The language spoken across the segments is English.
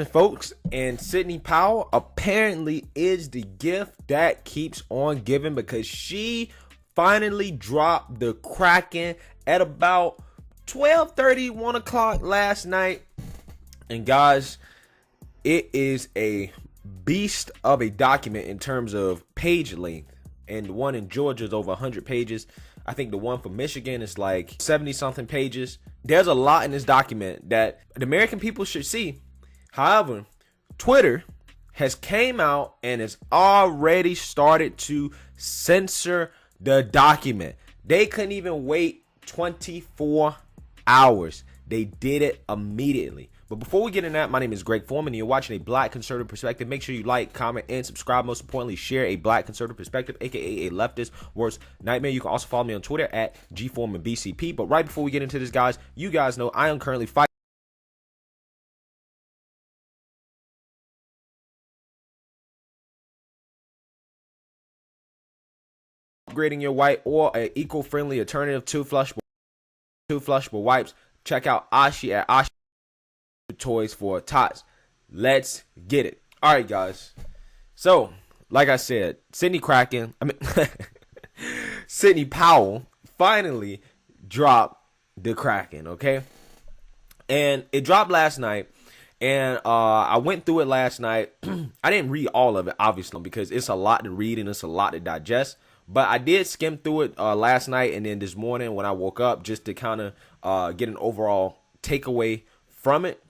Folks, and Sidney Power apparently is the gift that keeps on giving, because she finally dropped the KRAKEN at about 12:30, 1 o'clock last night. And guys, it is a beast of a document in terms of page length, and the one in Georgia is over 100 pages. I think the one for Michigan is like 70 something pages. There's a lot in this document that the American people should see. However, Twitter has came out and has already started to censor the document. They couldn't even wait 24 hours. They did it immediately. But before we get into that, my name is Greg Foreman, and you're watching a Black Conservative Perspective. Make sure you like, comment, and subscribe. Most importantly, share a Black Conservative Perspective, aka a leftist worst nightmare. You can also follow me on Twitter at GForemanBCP. But right before we get into this, guys, you guys know I am currently fighting upgrading your white or an eco-friendly alternative to flushable wipes. Check out Ashi at Ashi Toys for Tots. Let's get it. All right, guys. So, like I said, Sidney Powell finally dropped the KRAKEN, okay? And it dropped last night, and I went through it last night. I didn't read all of it, obviously, because it's a lot to read and it's a lot to digest. But I did skim through it last night and then this morning when I woke up, just to kind of get an overall takeaway from it.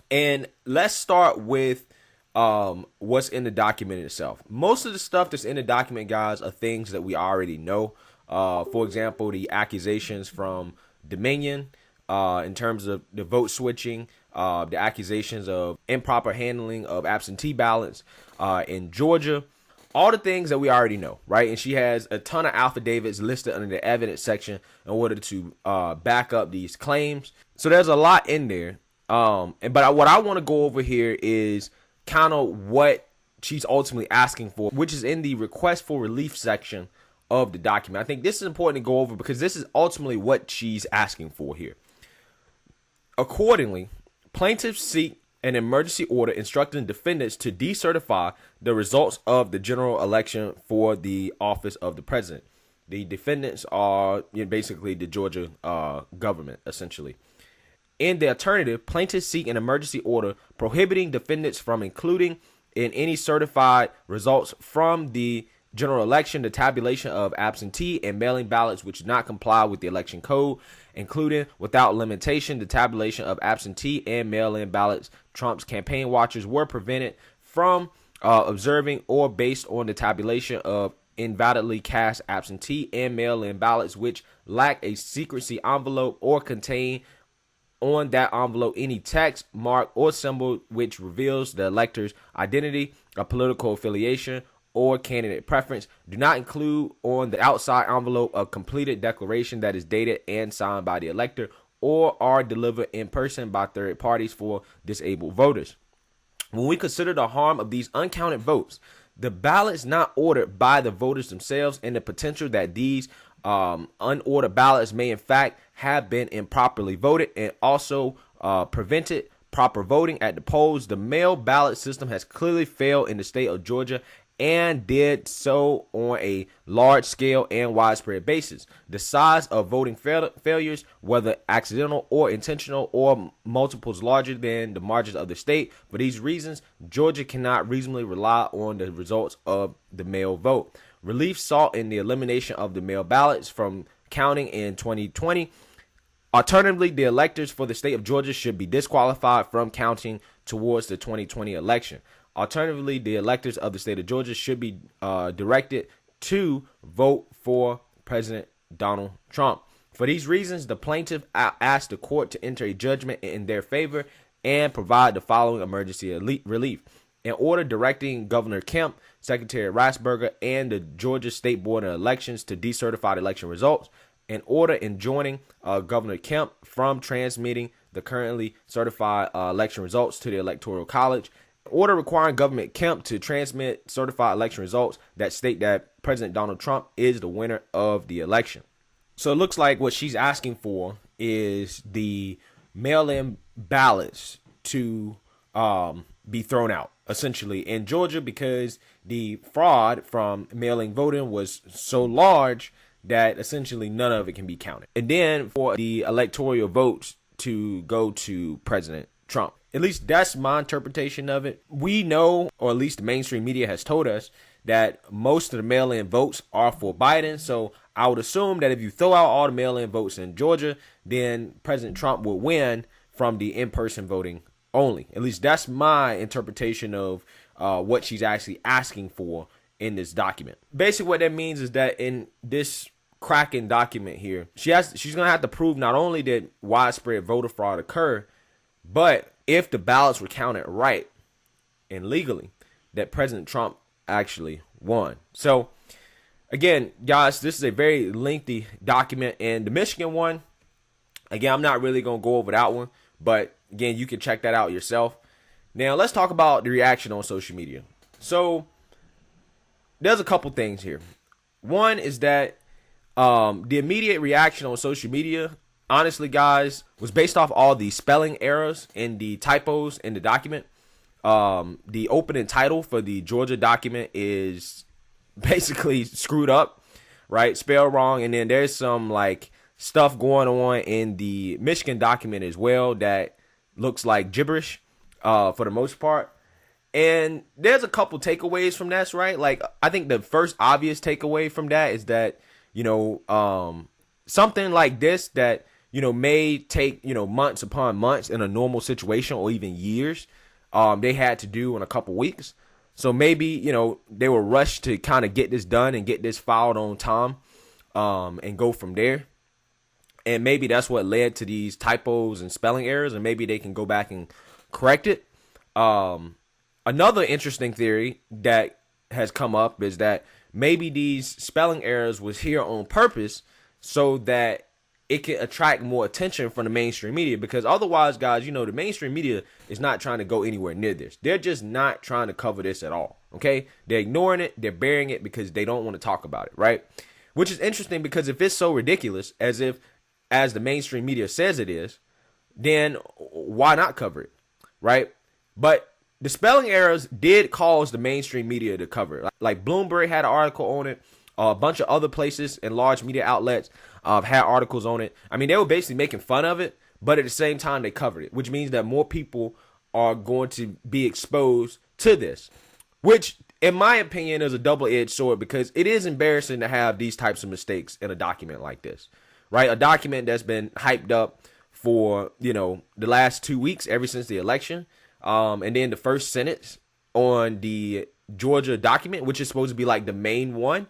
And let's start with what's in the document itself. Most of the stuff that's in the document, guys, are things that we already know. For example, the accusations from Dominion in terms of the vote switching, the accusations of improper handling of absentee ballots in Georgia. All the things that we already know, right? And she has a ton of affidavits listed under the evidence section in order to back up these claims. So there's a lot in there. But what I want to go over here is kind of what she's ultimately asking for, which is in the request for relief section of the document. I think this is important to go over because this is ultimately what she's asking for here. Accordingly, plaintiffs seek an emergency order instructing defendants to decertify the results of the general election for the office of the president. The defendants are basically the Georgia government, essentially. In the alternative, plaintiffs seek an emergency order prohibiting defendants from including in any certified results from the general election the tabulation of absentee and mailing ballots which do not comply with the election code, including without limitation the tabulation of absentee and mail-in ballots. Trump's campaign watchers were prevented from observing or based on the tabulation of invalidly cast absentee and mail-in ballots which lack a secrecy envelope or contain on that envelope any text, mark, or symbol which reveals the elector's identity, a political affiliation, or candidate preference. Do not include on the outside envelope a completed declaration that is dated and signed by the elector or are delivered in person by third parties for disabled voters. When we consider the harm of these uncounted votes, the ballots not ordered by the voters themselves, and the potential that these unordered ballots may in fact have been improperly voted and also prevented proper voting at the polls, the mail ballot system has clearly failed in the state of Georgia and did so on a large scale and widespread basis. The size of voting failures, whether accidental or intentional or multiples larger than the margins of the state. For these reasons, Georgia cannot reasonably rely on the results of the mail vote. Relief sought in the elimination of the mail ballots from counting in 2020. Alternatively, the electors for the state of Georgia should be disqualified from counting towards the 2020 election. Alternatively, the electors of the state of Georgia should be directed to vote for President Donald Trump. For these reasons, the plaintiff asked the court to enter a judgment in their favor and provide the following emergency relief. An order directing Governor Kemp, Secretary Rasberger, and the Georgia State Board of Elections to decertify the election results. An order enjoining Governor Kemp from transmitting the currently certified election results to the Electoral College. Order requiring Governor Kemp to transmit certified election results that state that President Donald Trump is the winner of the election. So it looks like what she's asking for is the mail-in ballots to be thrown out, essentially, in Georgia, because the fraud from mailing voting was so large that essentially none of it can be counted. And then for the electoral votes to go to President Trump. At least that's my interpretation of it. We know, or at least the mainstream media has told us, that most of the mail-in votes are for Biden. So I would assume that if you throw out all the mail-in votes in Georgia, then President Trump will win from the in-person voting only. At least that's my interpretation of what she's actually asking for in this document. Basically what that means is that in this KRAKEN document here, she's going to have to prove not only that widespread voter fraud occurred, but if the ballots were counted right and legally, that President Trump actually won. So again, guys, this is a very lengthy document, and the Michigan one, again, I'm not really going to go over that one, but again, you can check that out yourself. Now let's talk about the reaction on social media. So there's a couple things here. One is that the immediate reaction on social media, honestly, guys, was based off all the spelling errors and the typos in the document. The opening title for the Georgia document is basically screwed up, right? Spelled wrong. And then there's some like stuff going on in the Michigan document as well that looks like gibberish for the most part. And there's a couple takeaways from that, right? Like, I think the first obvious takeaway from that is that, something like this that, may take, months upon months in a normal situation, or even years, they had to do in a couple weeks. So maybe, they were rushed to kind of get this done and get this filed on time, and go from there. And maybe that's what led to these typos and spelling errors, and maybe they can go back and correct it. Another interesting theory that has come up is that maybe these spelling errors was here on purpose so that it can attract more attention from the mainstream media, because otherwise, guys, the mainstream media is not trying to go anywhere near this. They're just not trying to cover this at all. Okay. They're ignoring it. They're burying it because they don't want to talk about it. Right. Which is interesting, because if it's so ridiculous as the mainstream media says it is, then why not cover it? Right. But the spelling errors did cause the mainstream media to cover it. Like Bloomberg had an article on it. A bunch of other places and large media outlets had articles on it. I mean, they were basically making fun of it, but at the same time, they covered it, which means that more people are going to be exposed to this, which, in my opinion, is a double-edged sword, because it is embarrassing to have these types of mistakes in a document like this, right? A document that's been hyped up for, the last 2 weeks, ever since the election. And then the first sentence on the Georgia document, which is supposed to be like the main one,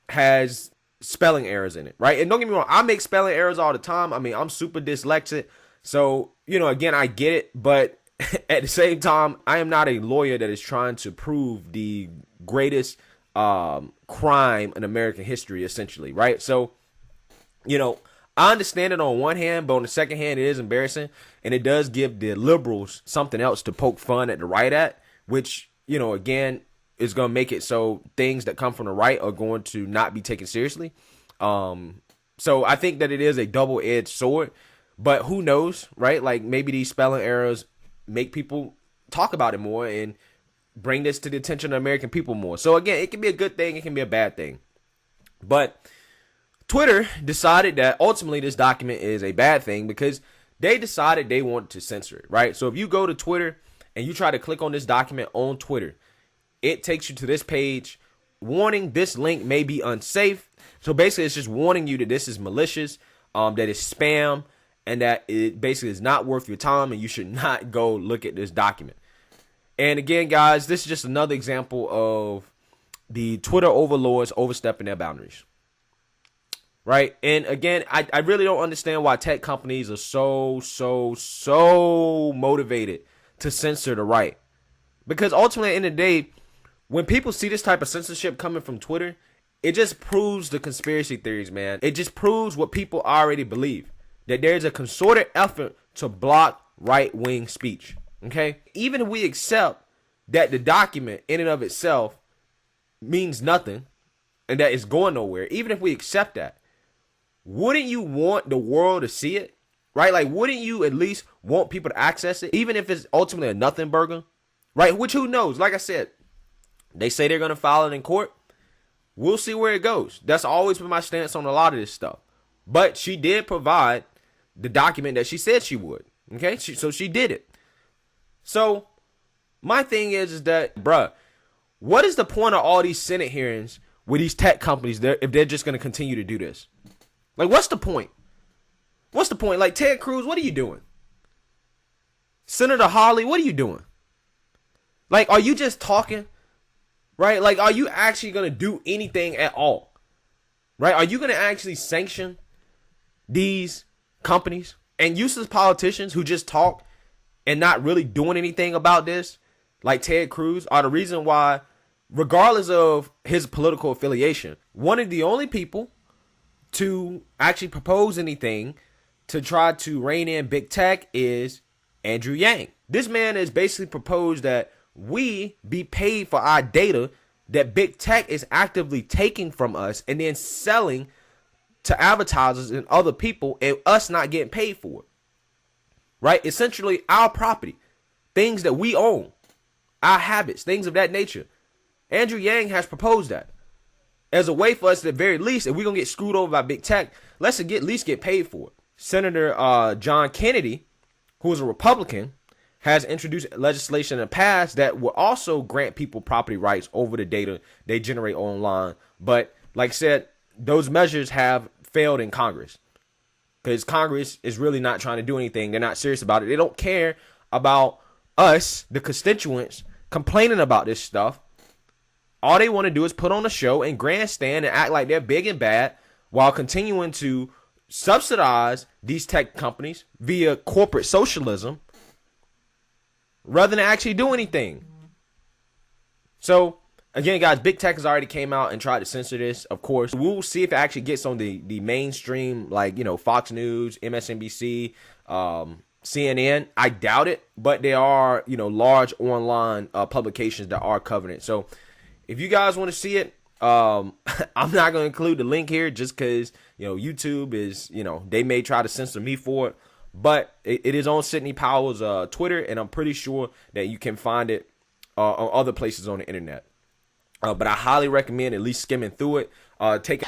has spelling errors in it, right? And don't get me wrong, I make spelling errors all the time. I mean, I'm super dyslexic. So, again, I get it. But at the same time, I am not a lawyer that is trying to prove the greatest crime in American history, essentially, right? So, I understand it on one hand, but on the second hand, it is embarrassing. And it does give the liberals something else to poke fun at the right at, which, again, is going to make it so things that come from the right are going to not be taken seriously. So I think that it is a double-edged sword, but who knows, right? Like, maybe these spelling errors make people talk about it more and bring this to the attention of American people more. So again, it can be a good thing. It can be a bad thing. But Twitter decided that ultimately this document is a bad thing, because they decided they want to censor it, right? So if you go to Twitter and you try to click on this document on Twitter, it takes you to this page warning this link may be unsafe. So basically, it's just warning you that this is malicious, that it's spam, and that it basically is not worth your time, and you should not go look at this document. And again, guys, this is just another example of the Twitter overlords overstepping their boundaries. Right. And again, I really don't understand why tech companies are so motivated to censor the right. Because ultimately, at the end of the day, when people see this type of censorship coming from Twitter, it just proves the conspiracy theories, man. It just proves what people already believe, that there's a concerted effort to block right-wing speech. Okay. Even if we accept that the document in and of itself means nothing and that it's going nowhere, even if we accept that, wouldn't you want the world to see it, right? Like, wouldn't you at least want people to access it, even if it's ultimately a nothing burger, right? Which, who knows? Like I said, they say they're going to file it in court. We'll see where it goes. That's always been my stance on a lot of this stuff. But she did provide the document that she said she would. Okay, so she did it. So my thing is that, bruh, what is the point of all these Senate hearings with these tech companies if they're just going to continue to do this? Like, what's the point? What's the point? Like, Ted Cruz, what are you doing? Senator Hawley, what are you doing? Like, are you just talking? Right? Like, are you actually going to do anything at all? Right? Are you going to actually sanction these companies and useless politicians who just talk and not really doing anything about this, like Ted Cruz, are the reason why, regardless of his political affiliation, one of the only people to actually propose anything to try to rein in big tech is Andrew Yang. This man has basically proposed that we be paid for our data that big tech is actively taking from us and then selling to advertisers and other people, and us not getting paid for it. Right? Essentially our property, things that we own, our habits, things of that nature. Andrew Yang has proposed that as a way for us, at the very least, if we're going to get screwed over by big tech, let's at least get paid for it. Senator John Kennedy, who is a Republican, has introduced legislation in the past that will also grant people property rights over the data they generate online. But like I said, those measures have failed in Congress because Congress is really not trying to do anything. They're not serious about it. They don't care about us, the constituents, complaining about this stuff. All they want to do is put on a show and grandstand and act like they're big and bad while continuing to subsidize these tech companies via corporate socialism rather than actually do anything. So, again, guys, big tech has already came out and tried to censor this, of course. We'll see if it actually gets on the mainstream, like, you know, Fox News, MSNBC, CNN. I doubt it, but there are, you know, large online publications that are covering it. So, if you guys want to see it, I'm not going to include the link here just because, you know, YouTube is, you know, they may try to censor me for it. But it is on Sydney Powell's Twitter, and I'm pretty sure that you can find it on other places on the internet. But I highly recommend at least skimming through it. Take